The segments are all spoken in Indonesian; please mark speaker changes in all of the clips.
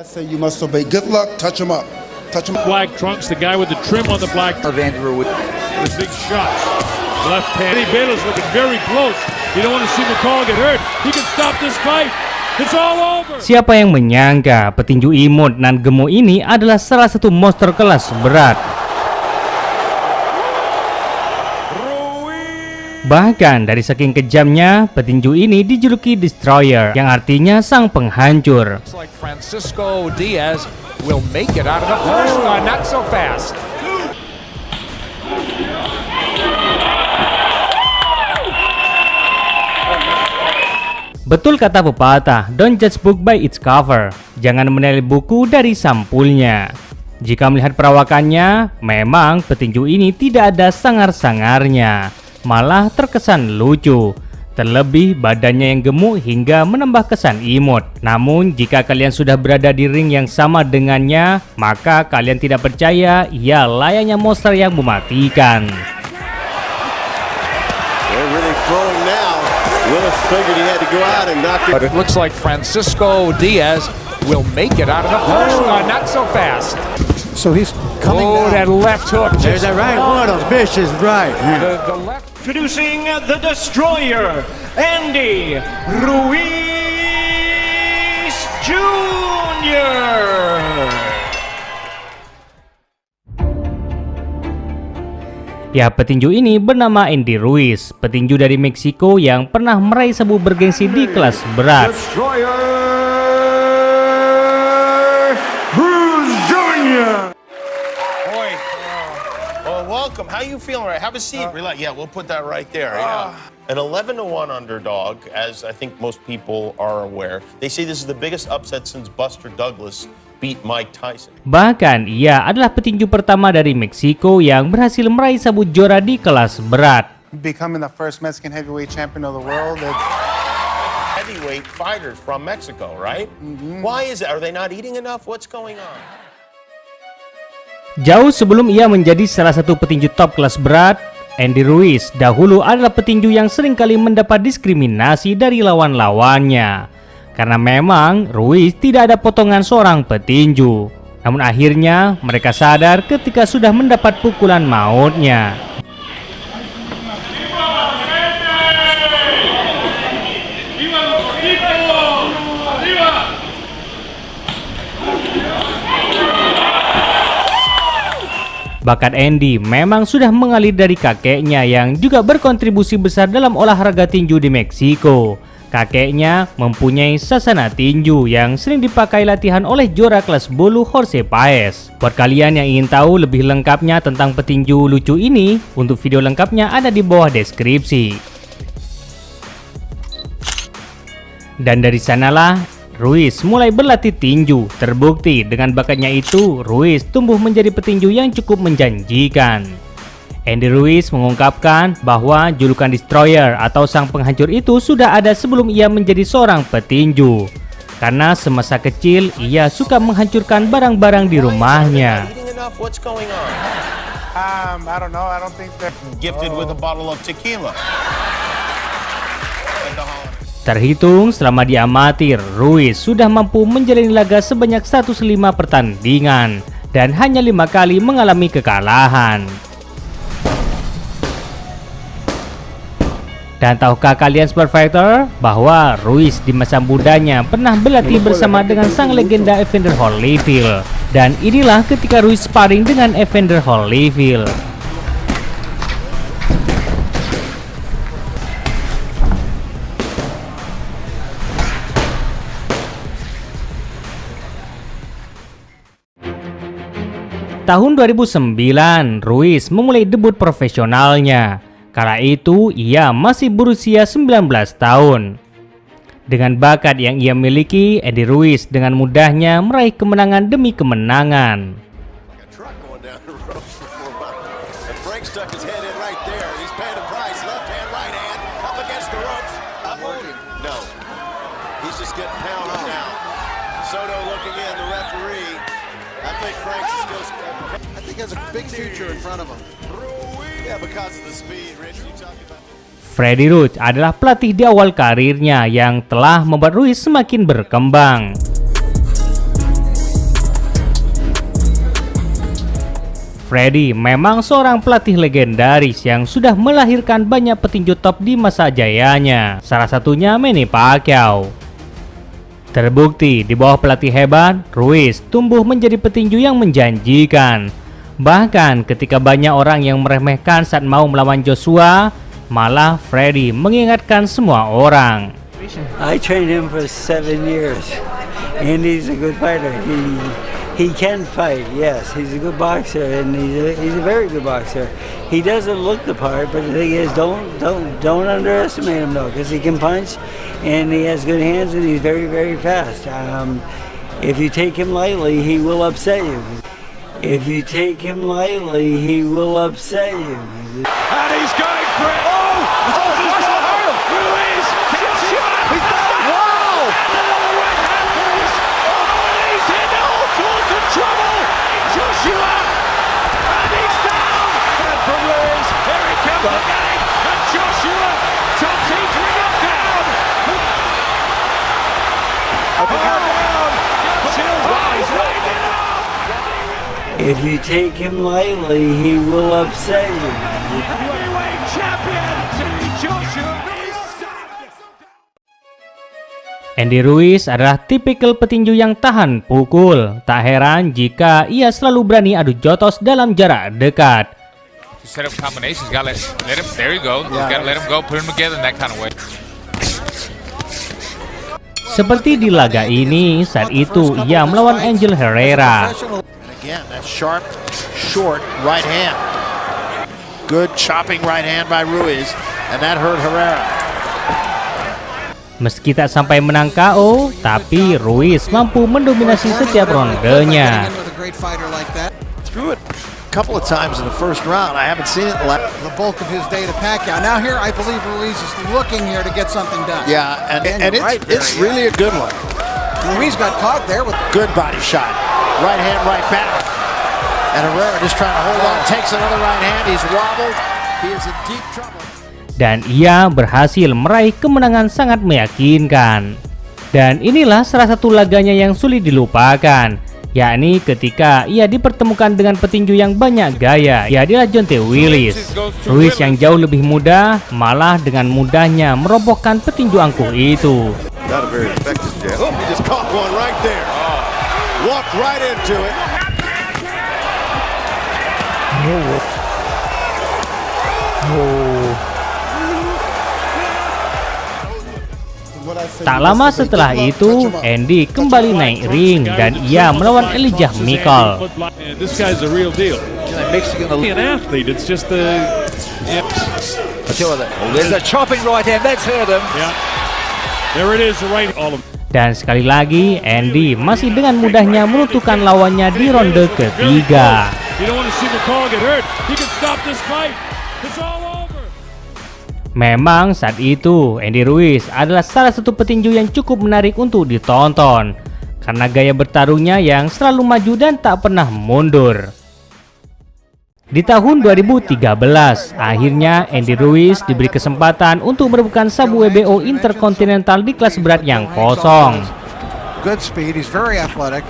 Speaker 1: I say you must obey. Good luck. Touch him up. Touch him up.
Speaker 2: Black trunks, the guy with the trim on the black
Speaker 3: Of Andrew with
Speaker 2: big shots. Left hand. Eddie Baylor's looking very close. You don't want to see McCall get hurt. He can stop this fight. It's all over.
Speaker 4: Siapa yang menyangka petinju imut nan gemuk ini adalah salah satu monster kelas berat. Bahkan dari saking kejamnya, petinju ini dijuluki Destroyer, yang artinya sang penghancur.
Speaker 5: Looks like Francisco Diaz will make it out of the first one. Not so fast.
Speaker 4: Betul kata pepatah, don't judge book by its cover. Jangan menilai buku dari sampulnya. Jika melihat perawakannya, memang petinju ini tidak ada sangar-sangarnya. Malah terkesan lucu. Terlebih badannya yang gemuk hingga menambah kesan imut. Namun jika kalian sudah berada di ring yang sama dengannya, maka kalian tidak percaya ia layaknya monster yang mematikan.
Speaker 6: They're really throwing now. Willis figured he had to go out and knock it.
Speaker 5: But it looks like Francisco Diaz will make it out of the first one. Not so fast.
Speaker 1: So he's coming
Speaker 5: Oh,
Speaker 1: down.
Speaker 5: that left hook.
Speaker 6: There's that right. What a vicious right.
Speaker 5: The left.
Speaker 7: Introducing the Destroyer, Andy Ruiz Jr.
Speaker 4: Ya, petinju ini bernama Andy Ruiz, petinju dari Meksiko yang pernah meraih sabuk bergengsi di kelas berat.
Speaker 6: Destroyer Bruce Jr.
Speaker 8: Boy, well, welcome. How you feeling? Right? Have a seat. Relax. Yeah, we'll put that right there. Yeah. An 11-1 underdog, as I think most people are aware. They say this is the biggest upset since Buster Douglas beat Mike Tyson.
Speaker 4: Bahkan ia adalah petinju pertama dari Meksiko yang berhasil meraih sabuk juara di kelas berat.
Speaker 1: Becoming the first Mexican heavyweight champion of the world.
Speaker 8: Heavyweight fighters from Mexico, right? Why is it? Are they not eating enough? What's going on?
Speaker 4: Jauh sebelum ia menjadi salah satu petinju top kelas berat, Andy Ruiz dahulu adalah petinju yang seringkali mendapat diskriminasi dari lawan-lawannya. Karena memang Ruiz tidak ada potongan seorang petinju. Namun akhirnya mereka sadar ketika sudah mendapat pukulan mautnya. Bakat Andy memang sudah mengalir dari kakeknya yang juga berkontribusi besar dalam olahraga tinju di Meksiko. Kakeknya mempunyai sasana tinju yang sering dipakai latihan oleh juara kelas bulu Jorge Paez. Buat kalian yang ingin tahu lebih lengkapnya tentang petinju lucu ini, untuk video lengkapnya ada di bawah deskripsi. Dan dari sanalah Ruiz mulai berlatih tinju. Terbukti dengan bakatnya itu, Ruiz tumbuh menjadi petinju yang cukup menjanjikan. Andy Ruiz mengungkapkan bahwa julukan Destroyer atau sang penghancur itu sudah ada sebelum ia menjadi seorang petinju. Karena semasa kecil ia suka menghancurkan barang-barang di rumahnya.
Speaker 8: What's going on?
Speaker 1: I don't know. I don't think they're
Speaker 8: Gifted with a bottle of tequila.
Speaker 4: Terhitung selama diamatir, Ruiz sudah mampu menjalani laga sebanyak 105 pertandingan dan hanya 5 kali mengalami kekalahan. Dan tahukah kalian Sport Fighter bahwa Ruiz di masa mudanya pernah berlatih bersama dengan sang legenda Evander Holyfield. Dan inilah ketika Ruiz sparring dengan Evander Holyfield. Tahun 2009, Ruiz memulai debut profesionalnya. Kala itu, ia masih berusia 19 tahun. Dengan bakat yang ia miliki, Andy Ruiz dengan mudahnya meraih kemenangan demi kemenangan. Freddie Roach adalah pelatih di awal karirnya yang telah membuat Ruiz semakin berkembang. Freddie memang seorang pelatih legendaris yang sudah melahirkan banyak petinju top di masa jayanya, salah satunya Manny Pacquiao. Terbukti di bawah pelatih hebat, Ruiz tumbuh menjadi petinju yang menjanjikan. Bahkan ketika banyak orang yang meremehkan saat mau melawan Joshua, malah Freddie mengingatkan semua orang.
Speaker 3: I trained him for 7 years, and he's a good fighter. He can fight, yes. He's a good boxer, and he's a very good boxer. He doesn't look the part, but the thing is, don't underestimate him though, because he can punch, and he has good hands, and he's very, very fast. If you take him lightly, he will upset you. If you take him lightly, he will upset you.
Speaker 5: And he's going for it. Oh! Ruiz! Wow! Another right hand Ruiz! Oh, and he's in all sorts of trouble! Joshua! And he's down! And from Ruiz, here he comes again! And Joshua chops his ring down! Oh, down! Wow, he's laid it up!
Speaker 3: If you take him lightly, he will upset you.
Speaker 5: Heavyweight champion, Joshua!
Speaker 4: Andy Ruiz adalah tipikal petinju yang tahan pukul. Tak heran jika ia selalu berani adu jotos dalam jarak dekat.
Speaker 9: Set up combinations, gotta let him. There you go. You gotta let him go, put him together in that kind of way.
Speaker 4: Seperti di laga ini, saat itu ia melawan Angel Herrera.
Speaker 10: Again, that sharp, short right hand. Good chopping right hand by Ruiz, and that hurt Herrera.
Speaker 4: Meski tak sampai menang KO, tapi Ruiz mampu mendominasi setiap rondenya.
Speaker 10: Threw it a couple of times in the first round. I haven't seen it
Speaker 1: The bulk of his day to Pacquiao. Now here, I believe Ruiz is looking here to get something done.
Speaker 10: Yeah, and it's really a good one.
Speaker 1: Ruiz got caught there with
Speaker 10: Good body shot. Right hand, right back. And Herrera just trying to hold on. Takes another right hand. He's wobbled. He is in deep trouble.
Speaker 4: Dan ia berhasil meraih kemenangan sangat meyakinkan. Dan inilah salah satu laganya yang sulit dilupakan, yakni ketika ia dipertemukan dengan petinju yang banyak gaya, yaitu Deontay Willis. Ruiz yang jauh lebih muda malah dengan mudahnya merobohkan petinju angkuh itu.
Speaker 6: Not a very effective jab. Oh, he just caught one right there. Walked right into it.
Speaker 4: Tak lama setelah itu, Andy kembali naik ring dan ia melawan Elijah Mikal.
Speaker 2: This guy's a real deal. An athlete, it's just the.
Speaker 5: There's a chopping right hand, that's hurt him.
Speaker 2: Yeah. There it is, the right. All of
Speaker 4: Dan sekali lagi, Andy masih dengan mudahnya menentukan lawannya di ronde ketiga.
Speaker 2: You don't want to see McCall get hurt. He can stop this fight. It's all over.
Speaker 4: Memang saat itu, Andy Ruiz adalah salah satu petinju yang cukup menarik untuk ditonton karena gaya bertarungnya yang selalu maju dan tak pernah mundur. Di tahun 2013, akhirnya Andy Ruiz diberi kesempatan untuk merebutkan sabu WBO Intercontinental di kelas berat yang kosong.
Speaker 1: good speed. He's very athletic.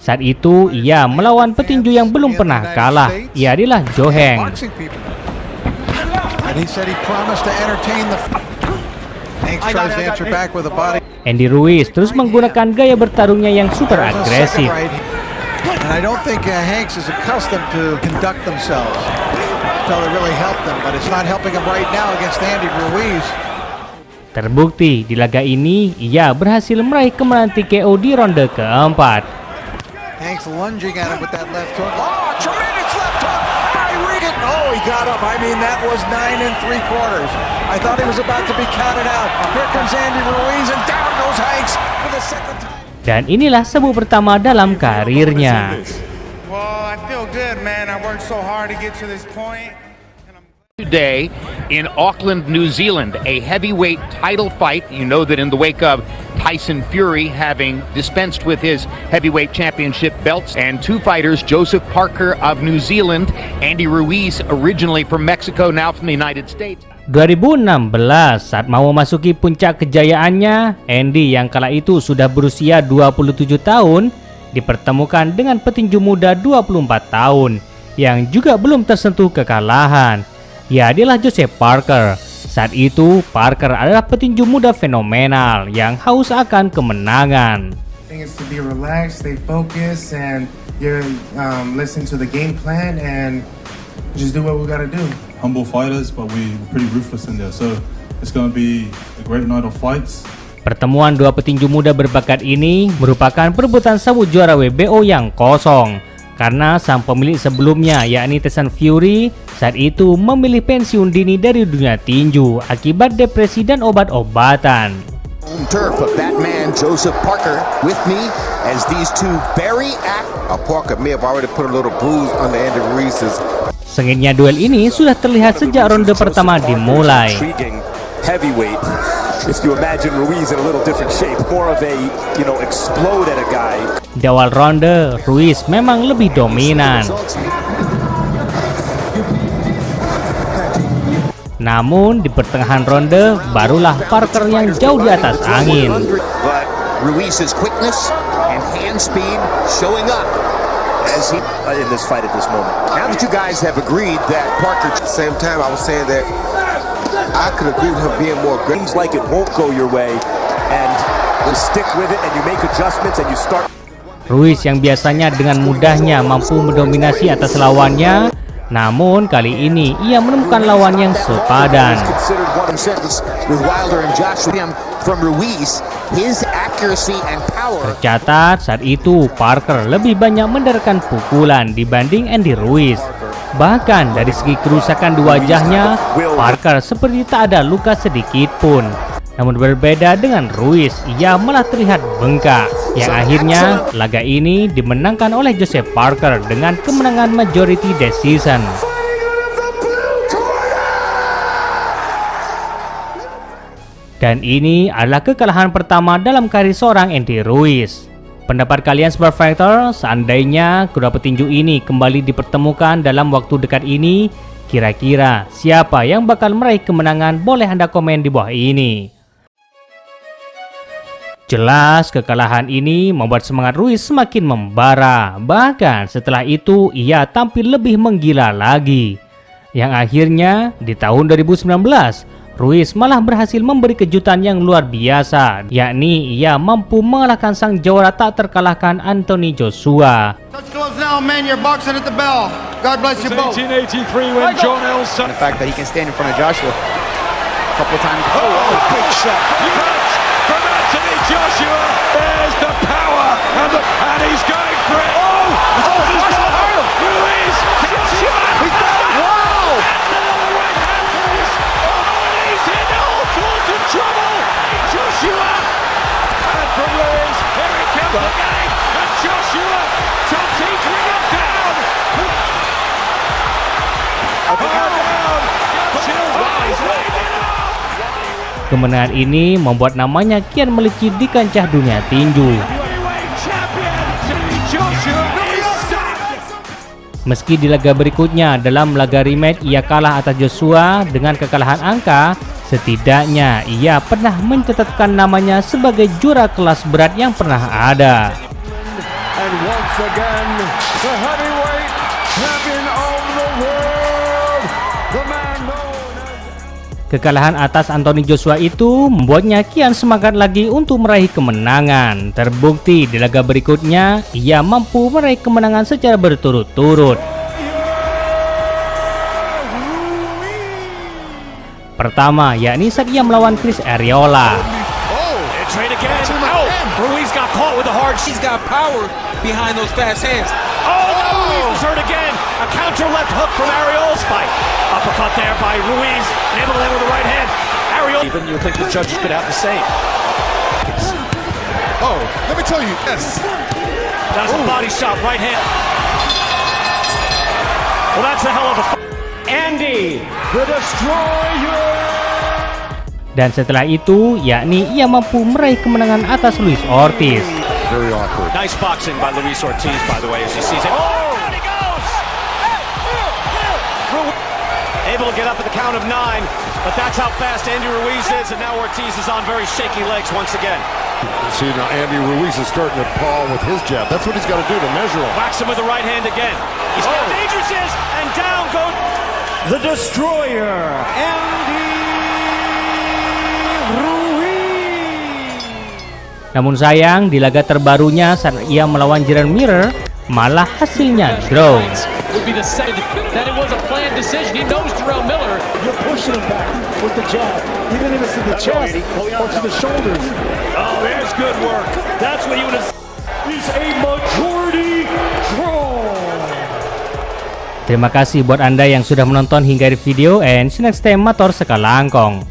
Speaker 4: Saat itu, ia melawan petinju yang belum pernah kalah. Ia adalah Joe Heng.
Speaker 1: And he said he promised to entertain the Hanks tries to answer back with a body.
Speaker 4: Andy Ruiz terus menggunakan gaya bertarungnya yang super agresif.
Speaker 1: And I don't think Hanks is accustomed to conduct themselves. So it really helped them, but it's not helping him right now against Andy Ruiz.
Speaker 4: Terbukti di laga ini ia berhasil meraih kemenangan TKO di ronde keempat.
Speaker 1: Hanks lunging at him with that left hook. Oh, tremendous left hook! Oh, he got up. I mean, that was 9 3/4. I thought he was about to be counted out. Here comes Andy Ruiz, and down goes Hanks for the second time.
Speaker 4: Dan inilah sabuk pertama dalam karirnya.
Speaker 11: Well, I feel good, man. I worked so hard to get to this point.
Speaker 12: Today in Auckland, New Zealand, a heavyweight title fight. You know that in the wake of Tyson Fury having dispensed with his heavyweight championship belts, and two fighters, Joseph Parker of New Zealand, Andy Ruiz, originally from Mexico, now from the United States.
Speaker 4: 2016, saat mau memasuki puncak kejayaannya, Andy yang kala itu sudah berusia 27 tahun, dipertemukan dengan petinju muda 24 tahun, yang juga belum tersentuh kekalahan. Ya, dialah Joseph Parker. Saat itu, Parker adalah petinju muda fenomenal yang haus akan kemenangan.
Speaker 11: I think it's to be relaxed, stay focused, and you listen to the game plan and just do what we gotta do.
Speaker 13: Humble fighters, but we're pretty ruthless in there. So it's going to be a great night of fights.
Speaker 4: Pertemuan dua petinju muda berbakat ini merupakan perebutan sabuk juara WBO yang kosong karena sang pemilik sebelumnya yakni Tyson Fury saat itu memilih pensiun dini dari dunia tinju akibat depresi dan obat-obatan.
Speaker 14: Turf of that man Joseph Parker with me as these two very Parker may have already put a little bruise on the Andy Ruiz's.
Speaker 4: Sengitnya duel ini sudah terlihat sejak ronde pertama dimulai.
Speaker 15: Heavyweight. If you imagine Ruiz in a little different shape, more of a, explode at a guy.
Speaker 4: Di awal ronde, Ruiz memang lebih dominan. Namun di pertengahan ronde, barulah Parker yang jauh di atas angin.
Speaker 14: But Ruiz's quickness and hand speed showing up as he in this fight at this moment. Now that you guys have agreed that Parker, at the same time, I was saying that I could agree with him being more aggressive.
Speaker 15: Seems like it won't go your way, and you stick with it, and you make adjustments, and you start.
Speaker 4: Ruiz yang biasanya dengan mudahnya mampu mendominasi atas lawannya, namun kali ini ia menemukan lawan yang sepadan. Tercatat saat itu Parker lebih banyak mendarkan pukulan dibanding Andy Ruiz. Bahkan dari segi kerusakan di wajahnya, Parker seperti tak ada luka sedikit pun. Namun berbeda dengan Ruiz, ia malah terlihat bengkak. Yang akhirnya laga ini dimenangkan oleh Joseph Parker dengan kemenangan majority decision. Dan ini adalah kekalahan pertama dalam karir seorang Andy Ruiz. Pendapat kalian Super Fighter, seandainya kedua petinju ini kembali dipertemukan dalam waktu dekat ini, kira-kira siapa yang bakal meraih kemenangan? Boleh Anda komen di bawah ini. Jelas kekalahan ini membuat semangat Ruiz semakin membara. Bahkan setelah itu ia tampil lebih menggila lagi. Yang akhirnya di tahun 2019, Ruiz malah berhasil memberi kejutan yang luar biasa, yakni ia mampu mengalahkan sang juara tak terkalahkan Anthony Joshua.
Speaker 5: Touch gloves now, man. You're boxing at the bell. God bless you both.
Speaker 2: 1883 when John Elson.
Speaker 10: The fact that he can stand in front of Joshua a couple of times.
Speaker 2: Oh, big shot. Punch from Anthony Joshua. There's the power, and he's going for it. Oh, Ruiz. Joshua.
Speaker 5: Wow!
Speaker 2: Trouble! Joshua! And from Ruiz, here it comes again! And Joshua! Top teetering it down! Down! Kemenangan ini membuat namanya kian melejit di kancah dunia tinju. Meski di laga berikutnya dalam laga rematch ia kalah atas Joshua dengan kekalahan angka, setidaknya ia pernah mencatatkan namanya sebagai juara kelas berat yang pernah ada.
Speaker 5: And once again, the heavyweight champion of the world, the man known as...
Speaker 4: Kekalahan atas Anthony Joshua itu membuatnya kian semangat lagi untuk meraih kemenangan. Terbukti di laga berikutnya ia mampu meraih kemenangan secara berturut-turut. Pertama, yakni saat ia melawan Chris Arreola.
Speaker 7: Ruiz got caught with a hard. She's got power behind those fast hands. Ruiz was hurt again. A counter left hook from Arreola's fight. Uppercut there by Ruiz, able to land with the right hand. Arreola. Even you think the judges could have the same.
Speaker 6: Oh, let me tell you, yes.
Speaker 7: That's a body shot, right hand. Well, that's a hell of a fight. Andy, the Destroyer.
Speaker 4: Dan setelah itu, yakni ia mampu meraih kemenangan atas Luis Ortiz.
Speaker 6: Very awkward.
Speaker 7: Nice boxing by Luis Ortiz, by the way, as he sees it. Oh, and he goes! Able to get up at the count of 9, but that's how fast Andy Ruiz is, and now Ortiz is on very shaky legs once again.
Speaker 6: See now, Andy Ruiz is starting to paw with his jab. That's what he's got to do to measure him.
Speaker 7: Whacks him with the right hand again. He's got dangerous, and down goes the destroyer, Andy Ruiz.
Speaker 2: Namun sayang, di laga terbarunya saat ia melawan Jeremy Miller, malah hasilnya draw.
Speaker 5: Would be the second that it was a planned decision. He knows Jerome Miller.
Speaker 7: You're pushing him back with the jab, even if it's to the chest or to the shoulders. Oh, there's good work. That's what you would have. Is a majority draw.
Speaker 2: Terima kasih buat Anda yang sudah menonton hingga akhir video, and see you next time, Mator Sekalangkong.